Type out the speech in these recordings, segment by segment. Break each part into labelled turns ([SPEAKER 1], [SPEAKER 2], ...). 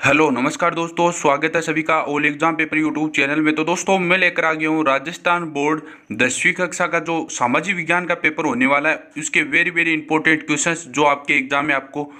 [SPEAKER 1] Hello नमस्कार दोस्तों, स्वागत है सभी का all exam paper YouTube channel में। तो दोस्तों मैं लेकर आ गया हूँ राजस्थान बोर्ड 10वीं कक्षा का जो सामाजिक विज्ञान का पेपर होने वाला है, उसके वेरी वेरी इंपॉर्टेंट क्वेश्चंस जो आपके एग्जाम में आपको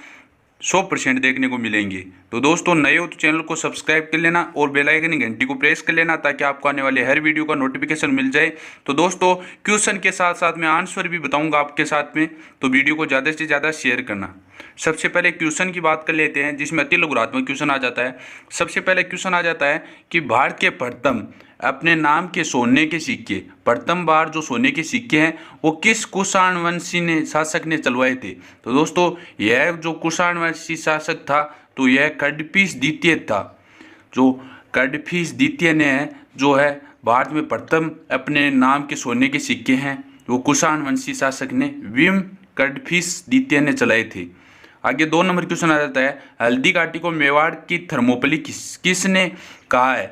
[SPEAKER 1] 100% देखने को मिलेंगे। तो दोस्तों नए हो तो चैनल को सब्सक्राइब कर लेना और बेल आइकन की घंटी को प्रेस कर लेना ताकि आपको आने वाले हर वीडियो का नोटिफिकेशन मिल जाए। तो दोस्तों क्वेश्चन के साथ साथ मैं आंसर भी बताऊंगा आपके साथ में, तो वीडियो को ज़्यादा से ज़्यादा शेयर करना। सबसे पहले क्वेश्चन की बात कर लेते हैं जिसमें अति लघुरात्मक क्वेश्चन आ जाता है। सबसे पहले क्वेश्चन आ जाता है कि भारत के प्रथम अपने नाम के सोने के सिक्के, प्रथम बार जो सोने के सिक्के हैं वो किस कुषाण वंशी ने शासक ने चलवाए थे। तो दोस्तों यह जो कुषाण वंशी शासक था तो यह कडफिस द्वितीय था। जो कडफिस द्वितीय ने जो है भारत में प्रथम अपने नाम के सोने के सिक्के हैं वो कुषाण वंशी शासक ने विम कडफिस द्वितीय ने चलाए थे। आगे 2 नंबर क्वेश्चन आ जाता है, हल्दी घाटी को मेवाड़ की थर्मोपली किसने कहा है।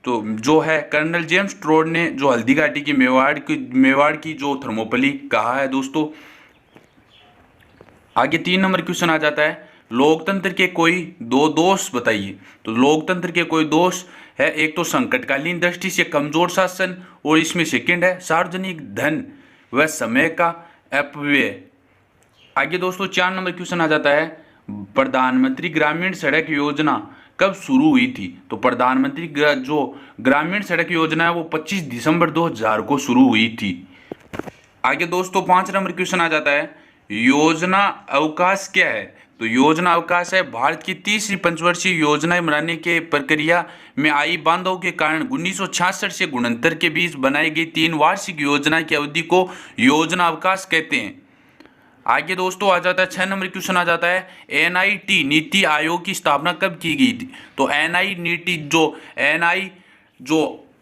[SPEAKER 1] तो जो है कर्नल जेम्स टोड ने जो हल्दी घाटी की मेवाड़ की जो थर्मोपली कहा है दोस्तों। आगे 3 नंबर क्वेश्चन आ जाता है, लोकतंत्र के कोई 2 दोष बताइए। तो लोकतंत्र के कोई दोष है, एक तो संकटकालीन दृष्टि से कमजोर शासन और इसमें सेकंड है सार्वजनिक धन व समय का अपव्यय। आगे दोस्तों 4 नंबर क्वेश्चन आ जाता है, प्रधानमंत्री ग्रामीण सड़क योजना कब शुरू हुई थी। तो प्रधानमंत्री जो ग्रामीण सड़क योजना है वो 25 दिसंबर 2000 को शुरू हुई थी। आगे दोस्तों 5 नंबर क्वेश्चन आ जाता है, योजना अवकाश क्या है। तो योजना अवकाश है भारत की तीसरी पंचवर्षीय योजनाएं बनाने के प्रक्रिया में आई बाधाओं के कारण 1966 से 69 के बीच बनाई गई 3 वार्षिक योजना की अवधि को योजना अवकाश कहते हैं। आगे दोस्तों आ जाता है 6 नंबर क्वेश्चन आ जाता है, एनआईटी नीति आयोग की स्थापना कब की गई थी। तो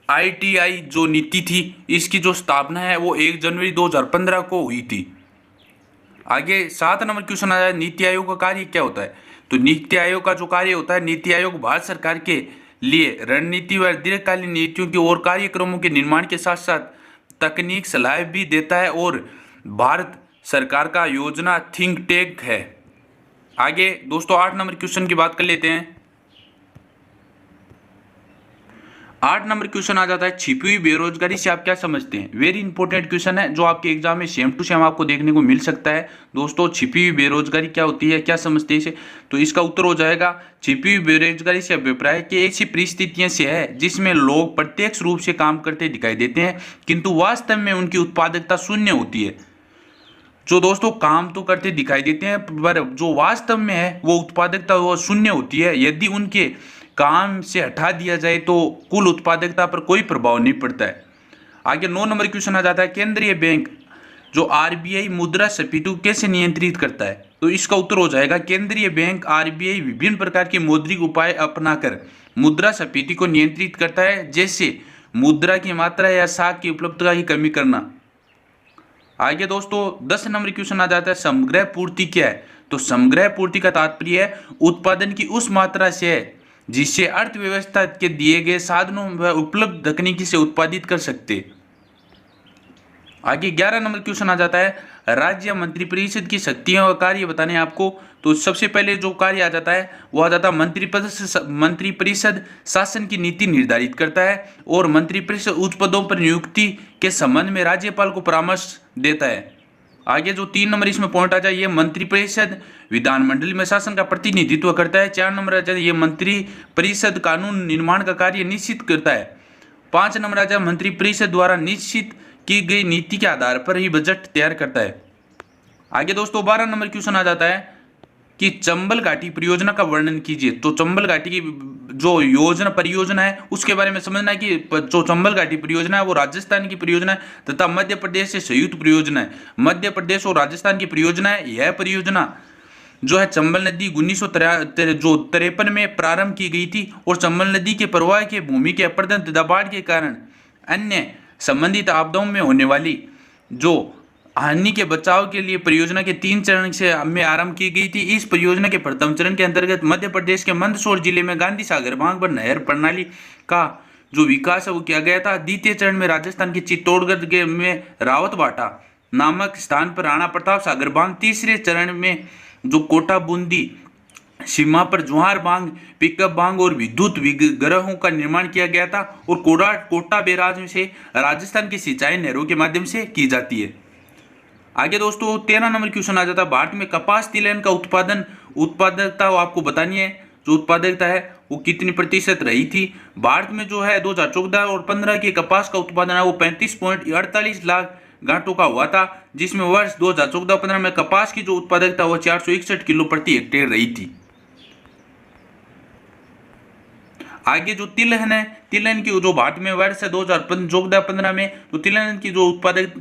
[SPEAKER 1] आईटीआई जो नीति थी इसकी जो स्थापना है वो 1 जनवरी 2015 को हुई थी। आगे 7 नंबर क्वेश्चन आ जाता है, नीति आयोग का कार्य क्या होता है। तो नीति आयोग का जो कार्य होता है, नीति आयोग भारत सरकार के लिए रणनीति व दीर्घकालीन नीतियों की और कार्यक्रमों के निर्माण के साथ साथ तकनीक सलाह भी देता है और भारत सरकार का योजना थिंक टैंक है। आगे दोस्तों 8 नंबर क्वेश्चन की बात कर लेते हैं। 8 नंबर क्वेश्चन आ जाता है, छिपी हुई बेरोजगारी से आप क्या समझते हैं। वेरी इंपॉर्टेंट क्वेश्चन है जो आपके एग्जाम में सेम टू सेम आपको देखने को मिल सकता है। दोस्तों छिपी हुई बेरोजगारी क्या होती है, क्या समझते हैं इसे। तो इसका उत्तर हो जाएगा, छिपी हुई बेरोजगारी से अभिप्राय कि ऐसी परिस्थितियां से है जिसमें लोग प्रत्यक्ष रूप से काम करते दिखाई देते हैं किंतु वास्तव में उनकी उत्पादकता शून्य होती है। जो दोस्तों काम तो करते दिखाई देते हैं पर जो वास्तव में है वो उत्पादकता वो शून्य होती है। यदि उनके काम से हटा दिया जाए तो कुल उत्पादकता पर कोई प्रभाव नहीं पड़ता है। आगे 9 नंबर क्वेश्चन आ जाता है, केंद्रीय बैंक जो आरबीआई मुद्रास्फीति को कैसे नियंत्रित करता है। तो इसका उत्तर हो जाएगा, केंद्रीय बैंक आरबीआई विभिन्न प्रकार के मौद्रिक उपाय अपनाकर मुद्रास्फीति को नियंत्रित करता है, जैसे मुद्रा की मात्रा या साख की उपलब्धता की कमी करना। आगे दोस्तों 10 नंबर क्वेश्चन आ जाता है, समग्र पूर्ति क्या है। तो समग्र पूर्ति का तात्पर्य है उत्पादन की उस मात्रा से है जिससे अर्थव्यवस्था के दिए गए साधनों व उपलब्ध तकनीकी से उत्पादित कर सकते। आगे 11 नंबर क्वेश्चन आ जाता है, राज्य मंत्रिपरिषद की शक्तियां और कार्य बताने आपको। तो सबसे पहले जो कार्य आ जाता है वो आ जाता है मंत्रिपरिषद शासन की नीति निर्धारित करता है और मंत्रिपरिषद उच्च पदों पर नियुक्ति के संबंध में राज्यपाल को परामर्श देता है। आगे जो 3 नंबर इसमें पॉइंट आ जाए, ये मंत्रिपरिषद विधानमंडल में शासन का प्रतिनिधित्व करता है। 4 नंबर आ जाए, ये मंत्रिपरिषद कानून निर्माण का कार्य निश्चित करता है। 5 नंबर आ जाए, मंत्रिपरिषद द्वारा निश्चित की गई नीति के आधार पर ही बजट तैयार करता है। आगे दोस्तों 12 नंबर क्वेश्चन आ जाता है कि चंबल घाटी परियोजना का वर्णन कीजिए। तो चंबल घाटी की जो परियोजना है उसके बारे में समझना है कि जो चंबल घाटी परियोजना है वो राजस्थान की परियोजना है तथा मध्य प्रदेश से संयुक्त परियोजना है। मध्य प्रदेश और राजस्थान की परियोजना है। यह परियोजना जो है चंबल नदी 1953 में प्रारंभ की गई थी और चंबल नदी के प्रवाह के भूमि के अपरदन तथा बाढ़ के कारण अन्य संबंधित आपदाओं में होने वाली जो हानि के बचाव के लिए परियोजना के 3 चरण से में आरंभ की गई थी। इस परियोजना के प्रथम चरण के अंतर्गत मध्य प्रदेश के मंदसौर जिले में गांधी सागर बांध पर नहर प्रणाली का जो विकास है वो किया गया था। द्वितीय चरण में राजस्थान के चित्तौड़गढ़ में रावतबाटा नामक स्थान पर राणा प्रताप सागर बांध। तीसरे चरण में जो कोटा बूंदी सीमा पर ज्वार बांध, पिकअप बांध और विद्युत विग्रहों का निर्माण किया गया था और कोटा बैराज से राजस्थान की सिंचाई नहरों के माध्यम से की जाती है। आगे दोस्तों 13 नंबर क्वेश्चन आ जाता है, भारत में कपास तिलहन का उत्पादकता आपको बतानी है। जो उत्पादकता है वो कितनी प्रतिशत रही थी। भारत में जो है 2014 और 15 के कपास का उत्पादन है वो 35.48 लाख गांठों का हुआ था, जिसमें वर्ष 2014-15 में कपास की जो उत्पादकता वो 461 किलो प्रति हेक्टेयर रही थी। आगे जो तिलहन है, तिलहन की जो भारत में वर्ष है 2014-15 में तो तिलहन की जो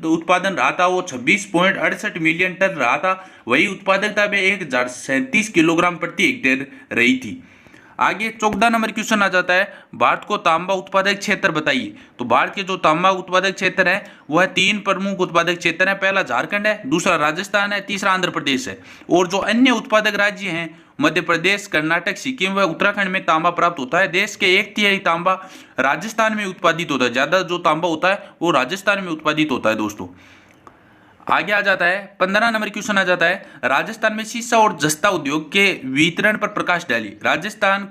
[SPEAKER 1] उत्पादन रहा था वो 26.68 मिलियन टन रहा था। वही उत्पादकता में 1037 किलोग्राम प्रति हेक्टेयर रही थी। आगे 14 नंबर क्वेश्चन आ जाता है, भारत को तांबा उत्पादक क्षेत्र बताइए। तो भारत के जो तांबा उत्पादक क्षेत्र है वह 3 प्रमुख उत्पादक क्षेत्र है। पहला झारखंड है, दूसरा राजस्थान है, तीसरा आंध्र प्रदेश है। और जो अन्य उत्पादक राज्य हैं मध्य प्रदेश, कर्नाटक, सिक्किम व उत्तराखंड में तांबा प्राप्त होता है। देश के 1/3 तांबा राजस्थान में उत्पादित होता है। ज्यादा जो तांबा होता है वो राजस्थान में उत्पादित होता है दोस्तों। आगे आ जाता है 15 नंबर क्वेश्चन आ जाता है, राजस्थान में शीशा और जस्ता उद्योग के वितरण पर प्रकाश डालिए। राजस्थान,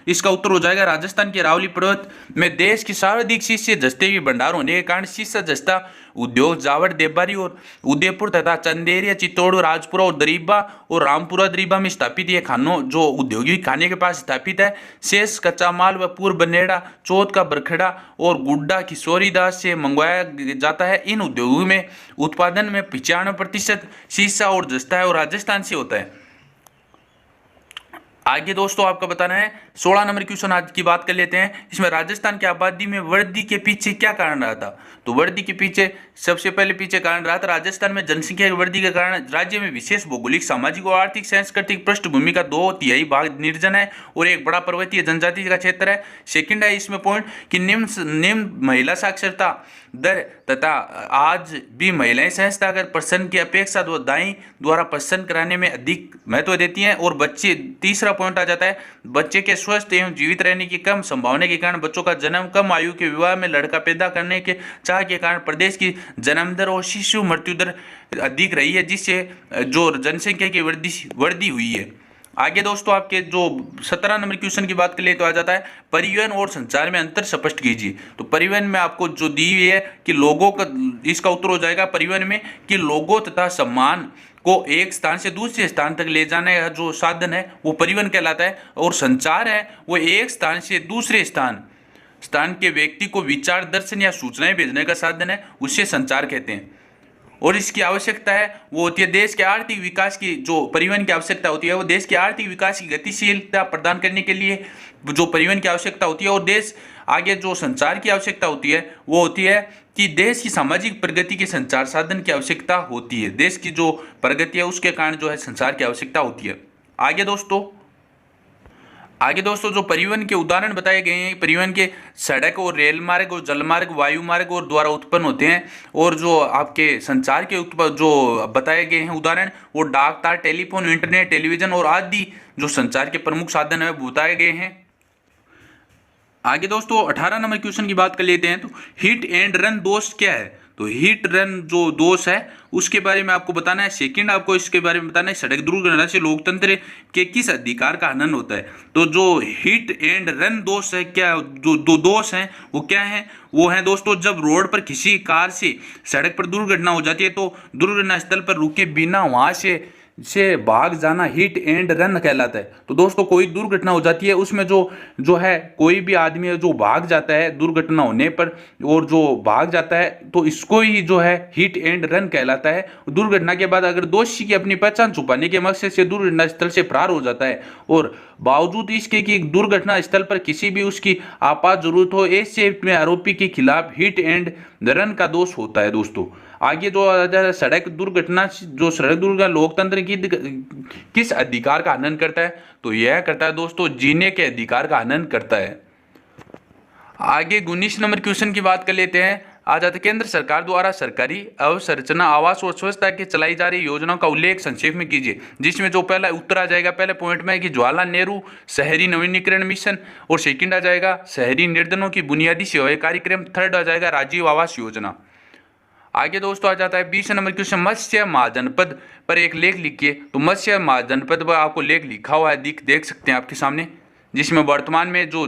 [SPEAKER 1] इसका उत्तर हो जाएगा राजस्थान के अरावली पर्वत में देश की सर्वाधिक शीशे जस्ते के भंडार होने के कारण शीशा जस्ता उद्योग जावड़, देवबारी और उदयपुर तथा चंदेरिया, चित्तौड़, राजपुरा और दरीबा और रामपुरा दरीबा में स्थापित ये खानों जो औद्योगिक खाने के पास स्थापित है। शेष कच्चा माल व पूर्व बनेड़ा, चौथ का बरखड़ा और गुड्डा किशोरीदास से मंगवाया जाता है। इन उद्योगों में उत्पादन में 95% शीशा और जस्ता है और राजस्थान से होता है। आगे दोस्तों आपका बताना है 16 नंबर क्वेश्चन आज की बात कर लेते हैं। इसमें राजस्थान की आबादी में वृद्धि के पीछे क्या कारण रहा था। तो वृद्धि के पीछे सबसे पहले कारण रहा था राजस्थान में जनसंख्या की वृद्धि के कारण राज्य में विशेष भौगोलिक, सामाजिक और आर्थिक सांस्कृतिक पृष्ठभूमि का 2/3 भाग निर्जन है और एक बड़ा पर्वतीय जनजाति का क्षेत्र है। सेकंड है इसमें पॉइंट कि निम्न महिला साक्षरता दर तथा आज भी महिलाएं संस्थागत प्रसन्न की अपेक्षा दाई द्वारा प्रसन्न कराने में अधिक महत्व देती हैं। और बच्चे, तीसरा पॉइंट आ जाता है, बच्चे के स्वस्थ एवं जीवित रहने की कम संभावना के कारण बच्चों का जन्म, कम आयु के विवाह में लड़का पैदा करने के चाह के कारण प्रदेश की जन्म दर और शिशु मृत्यु दर अधिक रही है, जिससे जो जनसंख्या की वृद्धि हुई है। आगे दोस्तों आपके जो 17 नंबर क्वेश्चन की बात कर ले तो आ जाता है, परिवहन और संचार में अंतर स्पष्ट कीजिए। तो परिवहन में आपको जो दी हुई है कि लोगों का, इसका उत्तर हो जाएगा परिवहन में कि लोगों तथा सामान को एक स्थान से दूसरे स्थान तक ले जाने का जो साधन है वो परिवहन कहलाता है। और संचार है वो एक स्थान से दूसरे स्थान के व्यक्ति को विचार, दर्शन या सूचनाएं भेजने का साधन है, उसे संचार कहते हैं। और इसकी आवश्यकता है वो होती है देश के आर्थिक विकास की, जो परिवहन की आवश्यकता होती है वो देश के आर्थिक विकास की गतिशीलता प्रदान करने के लिए जो परिवहन की आवश्यकता होती है। और देश आगे जो संचार की आवश्यकता होती है वो होती है कि देश की सामाजिक प्रगति के संचार साधन की आवश्यकता होती है। देश की जो प्रगति है उसके कारण जो है संचार की आवश्यकता होती है। आगे दोस्तों जो परिवहन के उदाहरण बताए गए हैं, परिवहन के सड़क और रेल मार्ग और जल मार्ग, वायु मार्ग और द्वारा उत्पन्न होते हैं। और जो आपके संचार के जो बताए गए हैं उदाहरण वो डाक, तार, टेलीफोन, इंटरनेट, टेलीविजन और आदि जो संचार के प्रमुख साधन है वो बताए गए हैं। आगे दोस्तों 18 नंबर क्वेश्चन की बात कर लेते हैं। तो हिट एंड रन दोष क्या है। तो हिट रन जो दोष है उसके बारे में आपको बताना है। सेकंड आपको इसके बारे में बताना है, सड़क दुर्घटना से लोकतंत्र के किस अधिकार का हनन होता है। तो जो हिट एंड रन दोष है, क्या जो दो दोष हैं वो क्या है, वो है दोस्तों जब रोड पर किसी कार से सड़क पर दुर्घटना हो जाती है तो दुर्घटना स्थल पर रुके बिना वहां से भाग जाना हिट एंड रन कहलाता है। तो दोस्तों कोई दुर्घटना हो जाती है उसमें जो है कोई भी आदमी है जो भाग जाता है दुर्घटना होने पर और जो भाग जाता है तो इसको ही जो है हिट एंड रन कहलाता है। दुर्घटना के बाद अगर दोषी की अपनी पहचान छुपाने के मकसद से दुर्घटना स्थल से फरार हो जाता है और बावजूद इसके कि दुर्घटना स्थल पर किसी भी उसकी आपात जरूरत हो, ऐसे में आरोपी के खिलाफ हिट एंड रन का दोष होता है दोस्तों। आगे जो सड़क दुर्घटना लोकतंत्र की किस अधिकार का हनन करता है। तो यह करता है दोस्तों जीने के अधिकार का हनन करता है। आगे 19 नंबर क्वेश्चन की बात कर लेते हैं। आ जाते केंद्र सरकार द्वारा सरकारी अवसंरचना, आवास और स्वच्छता की चलाई जा रही योजनाओं का उल्लेख संक्षेप में कीजिए। जिसमें जो पहला उत्तर आ जाएगा पहले पॉइंट में कि जवाहरलाल नेहरू शहरी नवीनीकरण मिशन, और सेकंड आ जाएगा शहरी निर्धनों की बुनियादी सेवाएं कार्यक्रम, थर्ड आ जाएगा राजीव आवास योजना। आगे दोस्तों आ जाता है 20 नंबर क्वेश्चन, मत्स्य महाजनपद पर एक लेख लिखिए। तो मत्स्य महाजनपद पर आपको लेख लिखा हुआ है, देख सकते हैं आपके सामने, जिसमें वर्तमान में जो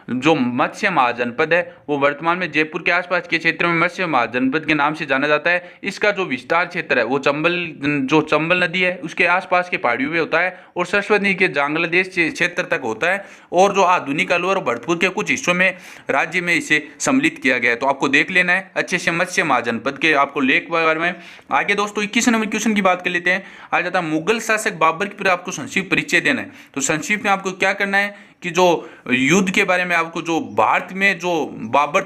[SPEAKER 1] जो मत्स्य महाजनपद है वो वर्तमान में जयपुर के आसपास के क्षेत्र में मत्स्य महाजनपद के नाम से जाना जाता है। इसका जो विस्तार क्षेत्र है वो चंबल नदी है उसके आसपास के पहाड़ियों में होता है और सरस्वती नदी के बांग्लादेश क्षेत्र तक होता है, और जो आधुनिक अलवर और भरतपुर के कुछ हिस्सों में राज्य में इसे सम्मिलित किया गया है। तो आपको देख लेना है अच्छे से मत्स्य महाजनपद के आपको लेख बारे में। आगे दोस्तों 21 नंबर क्वेश्चन की बात कर लेते हैं। आ जाता है मुगल शासक बाबर की आपको संक्षिप्त परिचय देना है। तो संक्षिप्त में आपको क्या करना है कि जो युद्ध के बारे में आपको, जो भारत में जो बाबर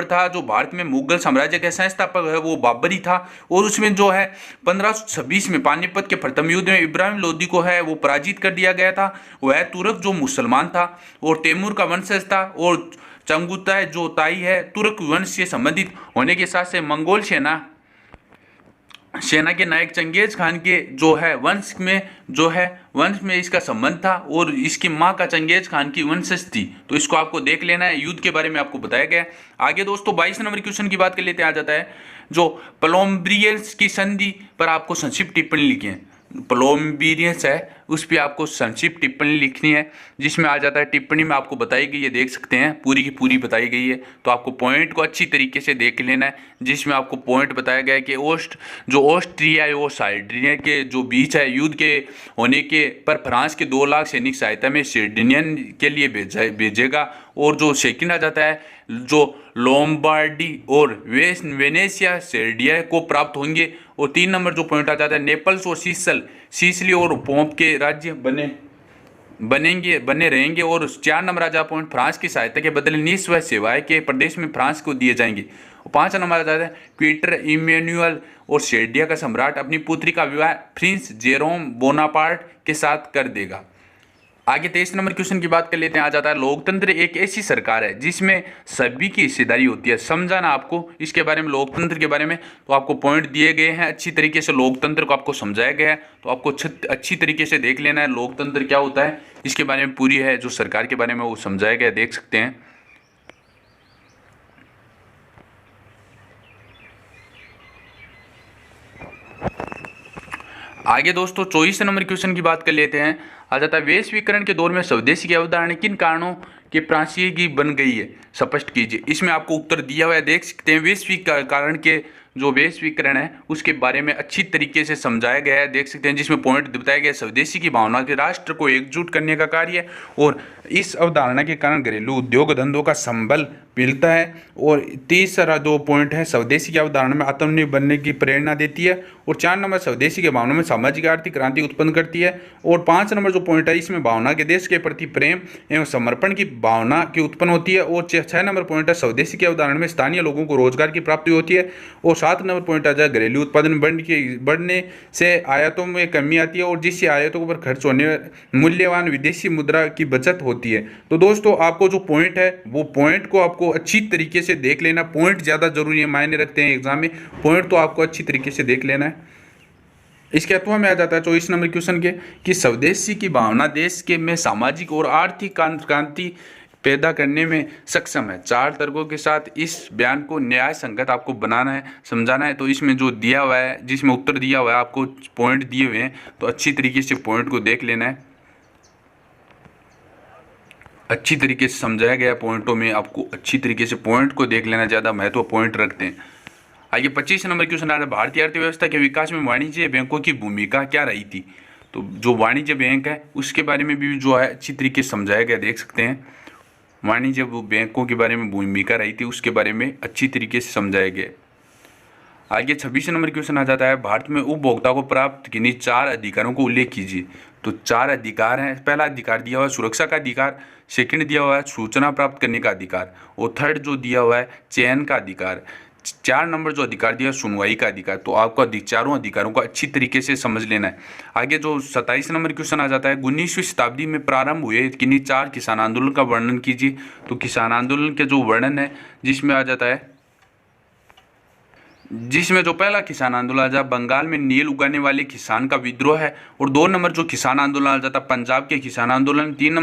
[SPEAKER 1] था जो भारत में मुगल साम्राज्य का संस्थापक है वो बाबर ही था, और उसमें जो है 1526 में पानीपत के प्रथम युद्ध में इब्राहिम लोदी को है वो पराजित कर दिया गया था। वह तुर्क जो मुसलमान था और तैमूर का वंशज था, और चंगुताई जो ताई है तुर्क वंश से संबंधित होने के साथ से मंगोल सेना के नायक चंगेज खान के जो है वंश में इसका संबंध था, और इसकी माँ का चंगेज खान की वंशज थी। तो इसको आपको देख लेना है, युद्ध के बारे में आपको बताया गया है। आगे दोस्तों 22 नंबर क्वेश्चन की बात कर लेते हैं। आ जाता है जो प्लोम्बियस की संधि पर आपको संक्षिप्त टिप्पणी लिखी है। प्लोम्बियस है उस पर आपको संक्षिप्त टिप्पणी लिखनी है, जिसमें आ जाता है टिप्पणी में आपको बताई गई है, देख सकते हैं पूरी की पूरी बताई गई है। तो आपको पॉइंट को अच्छी तरीके से देख लेना है, जिसमें आपको पॉइंट बताया गया है कि ऑस्ट्रिया और साइड्रिया के जो बीच है युद्ध के होने के पर फ्रांस के 2 लाख सैनिक सहायता में सिर्डियन के लिए भेजेगा, और जो सेकंड आ जाता है जो लोम्बार्डी और वेनेशिया सर्डिया को प्राप्त होंगे, और 3 नंबर जो पॉइंट आ जाता है नेपल्स और सिसिली और पोम्प के राज्य बने रहेंगे, और 4 नंबर आ जाता पॉइंट फ्रांस की सहायता के बदले निस व सेवाएं के प्रदेश में फ्रांस को दिए जाएंगे। और 5 नंबर आ जाता है पीटर इमैनुअल और सर्डिया का सम्राट अपनी पुत्री का विवाह प्रिंस जेरोम बोनापार्ट के साथ कर देगा। आगे 23 नंबर क्वेश्चन की बात कर लेते हैं। आ जाता है लोकतंत्र एक ऐसी सरकार है जिसमें सभी की हिस्सेदारी होती है। समझाना आपको इसके बारे में, लोकतंत्र के बारे में, तो आपको पॉइंट दिए गए हैं अच्छी तरीके से, लोकतंत्र को आपको समझाया गया है। तो आपको अच्छी तरीके से देख लेना है लोकतंत्र क्या होता है, इसके बारे में पूरी है जो सरकार के बारे में वो समझाया गया है, देख सकते हैं। आगे दोस्तों 24 नंबर क्वेश्चन की बात कर लेते हैं। आ जाता है वैश्वीकरण के दौर में स्वदेशी की अवधारणा किन कारणों के प्राचीन की बन गई है, स्पष्ट कीजिए। इसमें आपको उत्तर दिया हुआ है, देख सकते हैं। वैश्वीकरण के जो वैश्वीकरण है उसके बारे में अच्छी तरीके से समझाया गया है, देख सकते हैं, जिसमें पॉइंट बताया गया स्वदेशी की भावना के राष्ट्र को एकजुट करने का कार्य, और इस अवधारणा के कारण घरेलू उद्योग धंधों का संबल मिलता है। और तीसरा जो पॉइंट है स्वदेशी की अवधारणा में आत्मनिर्भर बनने की प्रेरणा देती है, और 4 नंबर स्वदेशी के भावना में सामाजिक आर्थिक क्रांति उत्पन्न करती है, और 5 नंबर जो पॉइंट है इसमें भावना के देश के प्रति प्रेम एवं समर्पण की भावना की उत्पन्न होती है, और 6 नंबर पॉइंट है स्वदेशी की अवधारणा में स्थानीय लोगों को रोजगार की प्राप्ति होती है, और 7 नंबर पॉइंट आ जाए घरेलू उत्पादन बढ़ने से आयातों में कमी आती है, और जिससे आयातों पर खर्च होने मूल्यवान विदेशी मुद्रा की बचत होती है। तो दोस्तों आपको जो पॉइंट है वो पॉइंट को आपको अच्छी तरीके से देख लेना, पॉइंट ज़्यादा जरूरी है, मायने रखते हैं एग्जाम में, पॉइंट तो आपको अच्छी तरीके से देख लेना है। इसके अथवा में आ जाता है 24 नंबर क्वेश्चन के कि स्वदेशी की भावना देश के में सामाजिक और आर्थिक क्रांति पैदा करने में सक्षम है। 4 तर्कों के साथ इस बयान को न्याय संगत आपको बनाना है, समझाना है। तो इसमें जो दिया हुआ है, जिसमें उत्तर दिया हुआ है, आपको पॉइंट दिए हुए हैं, तो अच्छी तरीके से पॉइंट को देख लेना है। अच्छी तरीके से समझाया गया पॉइंटों में, आपको अच्छी तरीके से पॉइंट को देख लेना, ज़्यादा महत्व पॉइंट रखते हैं। आगे 25 नंबर क्वेश्चन आ रहा है भारतीय अर्थव्यवस्था के विकास में वाणिज्य बैंकों की भूमिका क्या रही थी। तो जो वाणिज्य बैंक है उसके बारे में भी जो है अच्छी तरीके से समझाया गया, देख सकते हैं। वाणिज्य बैंकों के बारे में भूमिका रही थी उसके बारे में अच्छी तरीके से समझाया गया। आगे 26 नंबर क्वेश्चन आ जाता है भारत में उपभोक्ता को प्राप्त किन्हीं 4 अधिकारों को उल्लेख कीजिए। तो 4 अधिकार हैं। पहला अधिकार दिया हुआ है सुरक्षा का अधिकार, सेकंड दिया हुआ है सूचना प्राप्त करने का अधिकार, और थर्ड जो दिया हुआ है चयन का अधिकार, 4 नंबर जो अधिकार दिया सुनवाई का अधिकार। तो आपको चारों अधिकारों को अच्छी तरीके से समझ लेना है। आगे जो 27 नंबर क्वेश्चन आ जाता है 19वीं शताब्दी में प्रारंभ हुए किन्हीं 4 किसान आंदोलन का वर्णन कीजिए। तो किसान आंदोलन के जो वर्णन है जिसमें आ जाता है, जिसमें जो पहला किसान आंदोलन आ जाता बंगाल में नील उगाने वाले किसान का विद्रोह है, और 2 नंबर जो किसान आंदोलन आ जाता पंजाब के किसान आंदोलन। 3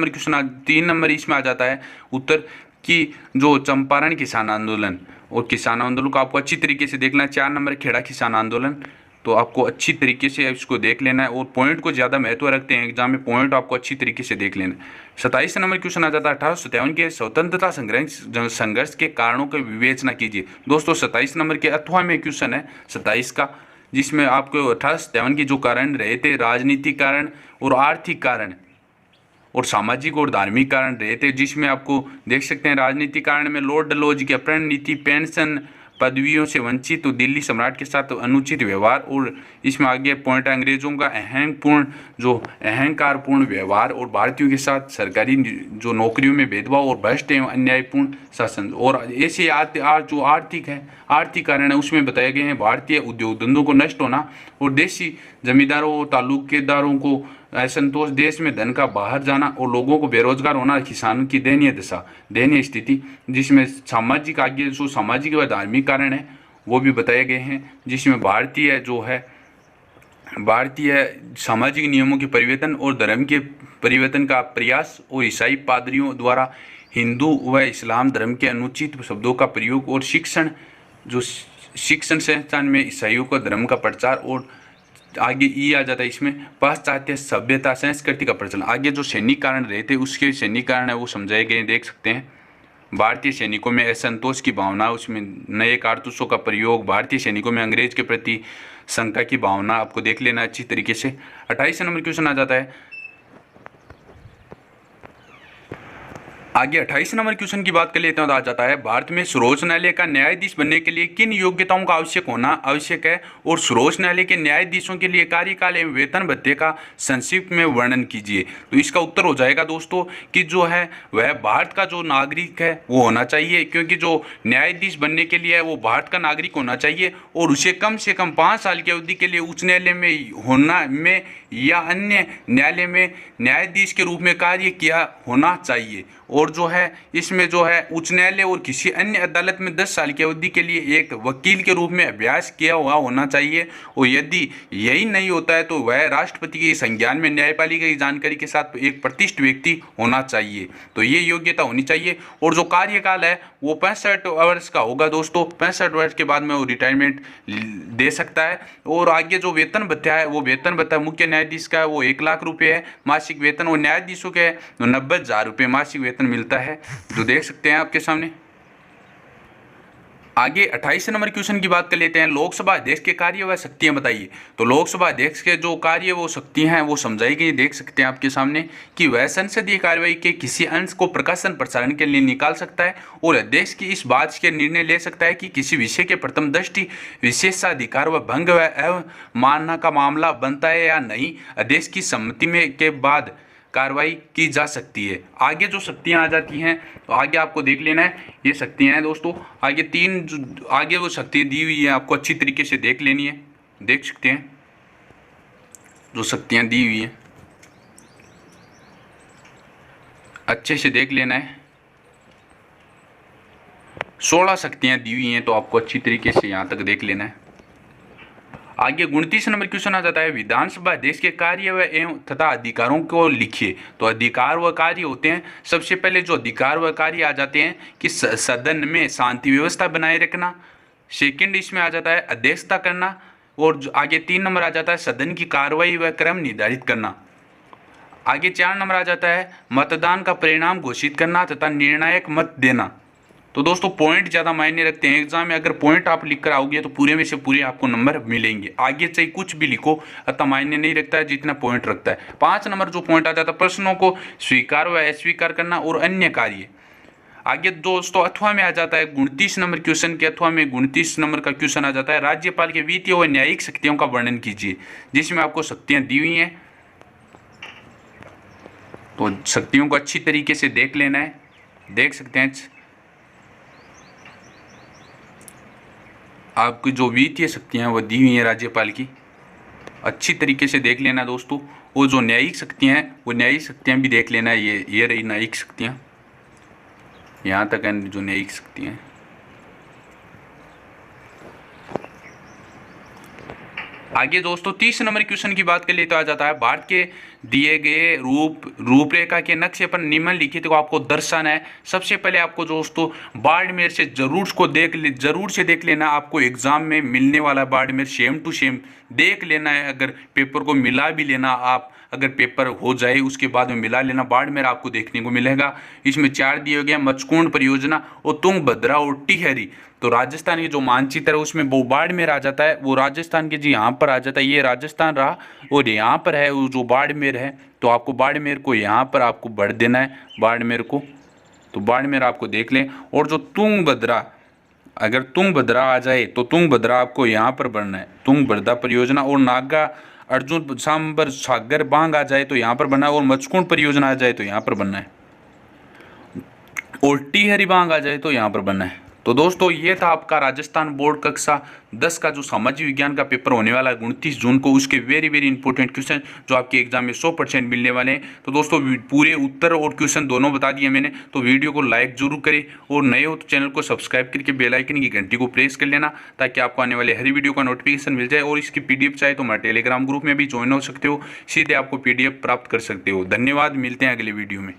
[SPEAKER 1] नंबर इसमें आ जाता है उत्तर की जो चंपारण किसान आंदोलन, और किसान आंदोलन को आपको अच्छी तरीके से देखना है। 4 नंबर खेड़ा किसान आंदोलन, तो आपको अच्छी तरीके से इसको देख लेना है और पॉइंट को ज़्यादा महत्व रखते हैं एग्जाम में, पॉइंट आपको अच्छी तरीके से देख लेना है। 27 नंबर क्वेश्चन आ जाता है 1857 के स्वतंत्रता संघर्ष के कारणों की विवेचना कीजिए। दोस्तों 27 नंबर के अथवा में क्वेश्चन है 27 का, जिसमें आपको 1857 के जो कारण रहे थे, राजनीतिक कारण और आर्थिक कारण और सामाजिक और धार्मिक कारण रहे थे, जिसमें आपको देख सकते हैं राजनीतिक कारण में लॉर्ड डलहौजी की अपहरण नीति, पेंशन, पदवियों से वंचित, तो दिल्ली सम्राट के साथ अनुचित व्यवहार, और इसमें आगे पॉइंट है अंग्रेजों का अहंकारपूर्ण व्यवहार और भारतीयों के साथ सरकारी जो नौकरियों में भेदभाव और भ्रष्ट एवं अन्यायपूर्ण शासन। और ऐसे जो आर्थिक कारण है उसमें बताए गए हैं भारतीय उद्योग धंधों को नष्ट होना और देशी जमींदारों और तालुकेदारों को असंतोष, देश में धन का बाहर जाना और लोगों को बेरोजगार होना, किसानों की दयनीय स्थिति, जिसमें सामाजिक व धार्मिक कारण है वो भी बताए गए हैं, जिसमें भारतीय सामाजिक नियमों के परिवर्तन और धर्म के परिवर्तन का प्रयास और ईसाई पादरियों द्वारा हिंदू व इस्लाम धर्म के अनुचित शब्दों का प्रयोग और शिक्षण संस्थान में ईसाइयों का धर्म का प्रचार, और आगे ई आ जाता है इसमें पाश्चात्य सभ्यता संस्कृति का प्रचलन। आगे जो सैनिक कारण रहे थे उसके सैनिक कारण है वो समझाए गए, देख सकते हैं। भारतीय सैनिकों में असंतोष की भावना, उसमें नए कारतूसों का प्रयोग, भारतीय सैनिकों में अंग्रेज के प्रति शंका की भावना, आपको देख लेना अच्छी तरीके से। 28 नंबर क्वेश्चन आ जाता है आगे 28 नंबर क्वेश्चन की बात कर लेते हैं तो आ जाता है भारत में सर्वोच्च न्यायालय का न्यायाधीश बनने के लिए किन योग्यताओं का आवश्यक है और सर्वोच्च न्यायालय के न्यायाधीशों के लिए कार्यकाल एवं वेतन भत्ते का संक्षिप्त में वर्णन कीजिए। तो इसका उत्तर हो जाएगा दोस्तों कि जो है वह भारत का जो नागरिक है वो होना चाहिए, क्योंकि जो न्यायाधीश बनने के लिए है वो भारत का नागरिक होना चाहिए और उसे कम से कम 5 साल की अवधि के लिए उच्च न्यायालय में या अन्य न्यायालय में न्यायाधीश के रूप में कार्य किया होना चाहिए। और जो है इसमें जो है उच्च न्यायालय और किसी अन्य अदालत में 10 साल की अवधि के लिए एक वकील के रूप में अभ्यास किया हुआ होना चाहिए, और यदि यही नहीं होता है तो वह राष्ट्रपति के संज्ञान में न्यायपालिका की जानकारी के साथ एक प्रतिष्ठित व्यक्ति होना चाहिए। तो ये योग्यता होनी चाहिए। और जो कार्यकाल है वो 65 वर्ष का होगा दोस्तों, 65 वर्ष के बाद में वो रिटायरमेंट दे सकता है। और आगे जो वेतन भत्ता है वो वेतन भत्ता मुख्य न्यायाधीश का वो 1 लाख रुपये है मासिक वेतन, और न्यायाधीशों के 90,000 रुपये मासिक वेतन मिलता है, जो देख सकते हैं आपके सामने। आगे 28 नंबर क्वेश्चन की बात कर लेते हैं। लोकसभा अध्यक्ष के कार्य व शक्तियां बताइए। तो लोकसभा अध्यक्ष के जो कार्य वो शक्तियां हैं वो समझाई गई, देख सकते हैं आपके सामने कि वह संसदीय कार्यवाही के किसी अंश को प्रकाशन प्रसारण के लिए निकाल सकता है और अध्यक्ष की इस बात के निर्णय ले सकता है कि किसी विषय के प्रथम दृष्टि विशेषाधिकार व भंग व अवमानना का मामला बनता है या नहीं, अध्यक्ष की सम्मति में के बाद कार्रवाई की जा सकती है। आगे जो शक्तियां आ जाती हैं तो आगे आपको देख लेना है, ये शक्तियां हैं दोस्तों। आगे वो शक्तियां दी हुई है, आपको अच्छी तरीके से देख लेनी है, देख सकते हैं जो शक्तियां दी हुई हैं अच्छे से देख लेना है। 16 शक्तियां दी हुई हैं तो आपको अच्छी तरीके से यहाँ तक देख लेना है। आगे 29 नंबर क्वेश्चन आ जाता है विधानसभा अध्यक्ष के कार्य व एवं तथा अधिकारों को लिखिए। तो अधिकार व कार्य होते हैं, सबसे पहले जो अधिकार व कार्य आ जाते हैं कि सदन में शांति व्यवस्था बनाए रखना, सेकंड इसमें आ जाता है अध्यक्षता करना, और आगे 3 नंबर आ जाता है सदन की कार्रवाई व क्रम निर्धारित करना। आगे 4 नंबर आ जाता है मतदान का परिणाम घोषित करना तथा निर्णायक मत देना। तो दोस्तों पॉइंट ज़्यादा मायने रखते हैं एग्जाम में, अगर पॉइंट आप लिख कर आओगे तो पूरे में से पूरे आपको नंबर मिलेंगे। आगे चाहे कुछ भी लिखो अतः मायने नहीं रखता है जितना पॉइंट रखता है। 5 नंबर जो पॉइंट आ जाता है प्रश्नों को स्वीकार व अस्वीकार करना और अन्य कार्य। आगे दोस्तों अथवा में आ जाता है 29 नंबर क्वेश्चन के, अथवा में 29 नंबर का क्वेश्चन आ जाता है राज्यपाल के वित्तीय व न्यायिक शक्तियों का वर्णन कीजिए, जिसमें आपको शक्तियाँ दी हुई हैं। तो शक्तियों को अच्छी तरीके से देख लेना है, देख सकते हैं आपकी जो वित्तीय शक्तियाँ वो दी हुई हैं राज्यपाल की, अच्छी तरीके से देख लेना दोस्तों। वो जो न्यायिक शक्तियाँ हैं वो न्यायिक शक्तियाँ भी देख लेना है, ये रही न्यायिक शक्तियाँ, यहाँ तक है जो न्यायिक शक्तियाँ हैं। आगे दोस्तों 30 नंबर क्वेश्चन की बात कर ले तो आ जाता है भारत के दिए गए रूपरेखा के नक्शे पर निम्नलिखित को आपको दर्शाना है। सबसे पहले आपको दोस्तों बाड़मेर से जरूर से देख लेना, आपको एग्जाम में मिलने वाला बाड़मेर सेम टू सेम देख लेना है। अगर पेपर को मिला भी लेना, आप अगर पेपर हो जाए उसके बाद में मिला लेना, बाड़मेर आपको देखने को मिलेगा। इसमें 4 दिए गए, मचकुंड परियोजना और तुंगभद्रा और टिहरी। तो राजस्थान के जो मानचित्र है उसमें वो बाड़मेर आ जाता है, वो राजस्थान के जी यहाँ पर आ जाता है। ये राजस्थान रहा और यहाँ पर है वो जो बाड़मेर है, तो आपको बाड़मेर को यहाँ पर आपको बढ़ देना है बाड़मेर को, तो बाड़मेर आपको देख लें। और जो तुंगभद्रा, अगर तुंगभद्रा आ जाए तो तुंगभद्रा आपको यहाँ पर बढ़ना है, तुंगभद्रा परियोजना। और नागा अर्जुन सांबर सागर बांग आ जाए तो यहाँ पर बनना है, और मचकुंड परियोजना आ जाए तो यहाँ पर बनना है, और टिहरी बांग आ जाए तो यहाँ पर बनना है। तो दोस्तों ये था आपका राजस्थान बोर्ड कक्षा 10 का जो सामाजिक विज्ञान का पेपर होने वाला है 29 जून को, उसके वेरी इंपॉर्टेंट क्वेश्चन जो आपके एग्जाम में 100% मिलने वाले हैं। तो दोस्तों पूरे उत्तर और क्वेश्चन दोनों बता दिए मैंने, तो वीडियो को लाइक जरूर करें, और नए हो तो चैनल को सब्सक्राइब करके बेल आइकन की घंटी को प्रेस कर लेना, ताकि आपको आने वाले हर वीडियो का नोटिफिकेशन मिल जाए। और इसकी PDF चाहे तो हमारे टेलीग्राम ग्रुप में भी ज्वाइन हो सकते हो, सीधे आपको PDF प्राप्त कर सकते हो। धन्यवाद, मिलते हैं अगले वीडियो में।